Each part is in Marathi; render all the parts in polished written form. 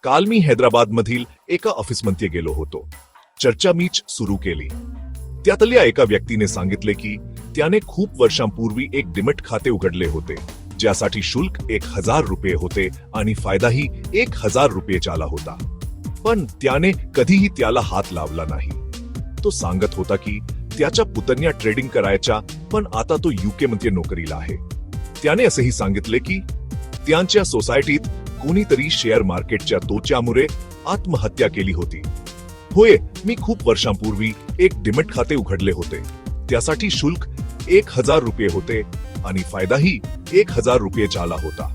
काल मी हैदराबादमधील एका ऑफिसमध्ये गेलो होतो. चर्चा मीच सुरू केली. त्यातल्या एका व्यक्तीने सांगितले की त्याने खूप वर्षांपूर्वी एक डिमॅट खाते उघडले होते, ज्यासाठी शुल्क 1000 रुपये होते आणि फायदाही 1000 रुपयेचा आला होता. पण त्याने कधीही त्याला हात लावला नाही. तो सांगत होता की त्याच्या पुतण्या ट्रेडिंग करायच्या, पण आता तो UK मध्ये नोकरीला आहे. त्याने असेही सांगितले की त्यांच्या सोसायटीत कोणीतरी शेअर मार्केटच्या तोट्यामुळे आत्महत्या केली होती. होय, मी खूप वर्षांपूर्वी एक डिमॅट खाते उघडले होते. त्यासाठी शुल्क 1000 रुपये होते आणि फायदाही 1000 रुपयेचा आला होता.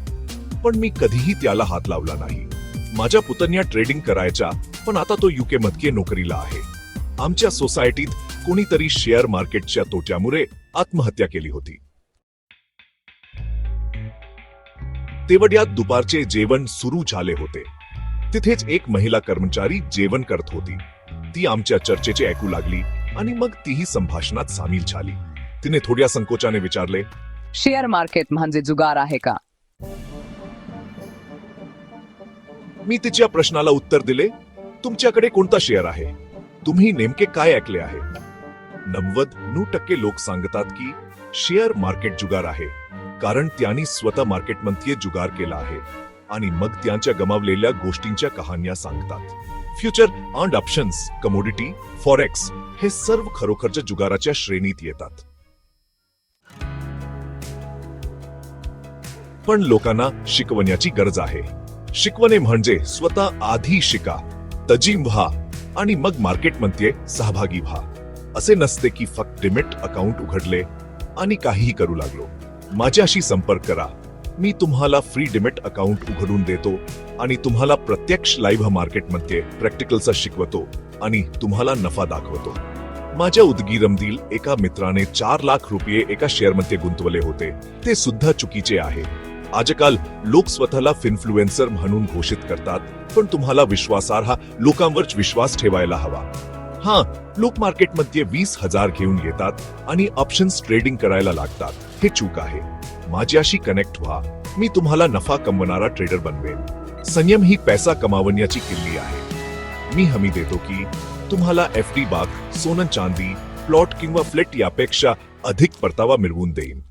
पण मी कधीही त्याला हात लावला नाही. माझ्या पुतण्या ट्रेडिंग करायच्या, पण आता तो UK मध्ये नोकरीला आहे. आमच्या सोसायटीत कोणीतरी शेअर मार्केटच्या तोट्यामुळे आत्महत्या केली होती. तेवढ्यात दुपारचे जेवण सुरू झाले होते. तिथेच एक महिला कर्मचारी जेवण करत होती. ती आमच्या चर्चेचे ऐकू लागली आणि मग तीही संभाषणात सामील झाली. तिने थोड्या संकोचाने विचारले, शेअर मार्केट म्हणजे जुगार आहे का? मी तिच्या प्रश्नाला उत्तर दिले, तुमच्याकडे कोणता शेअर आहे? तुम्ही नेमके काय ऐकले आहे? 99% लोक सांगतात की शेअर मार्केट जुगार आहे, कारण त्यांनी स्वतः मार्केटमध्ये जुगार केला आहे आणि मग त्यांच्या गमावलेल्या गोष्टींच्या कहाण्या सांगतात. Future and options, commodity, forex हे सर्व खरोखरच्या जुगाराच्या श्रेणीत येतात. पण लोकांना शिकवण्याची गरज आहे. शिकवणे म्हणजे स्वतः आधी शिका, तजीम व्हा आणि मग मार्केटमध्ये सहभागी व्हा. असे नसते की फक्त डिमॅट अकाउंट उघडले आणि काहीही करू लागलो. माझ्याशी संपर्क करा. मी तुम्हाला फ्री डिमॅट अकाउंट उघडून देतो आणि तुम्हाला प्रत्यक्ष लाईव्ह मार्केटमध्ये प्रॅक्टिकलचा शिकवतो आणि तुम्हाला नफा दाखवतो. माझ्या उदगीरमधील एका मित्राने 4 लाख रुपये एका शेअरमध्ये गुंतवले होते. ते सुद्धा चुकीचे आहे. आजकाल लोक स्वतःला इन्फ्लुएन्सर म्हणून घोषित करतात, पण तुम्हाला विश्वासार्ह लोकांवर विश्वास ठेवायला हवा. लोक मार्केटमध्ये 20,000 घेऊन येतात आणि ऑप्शन्स ट्रेडिंग करायला लागतात. हे चूक आहे. माझ्याशी कनेक्ट व्हा. मी तुम्हाला नफा कमवणारा ट्रेडर बनवेन. संयम ही पैसा कमावण्याची किल्ली आहे. मी हमी देतो की तुम्हाला FD बाग, सोनं चांदी, प्लॉट किंवा फ्लॅट यापेक्षा अधिक परतावा मिळवून देईन.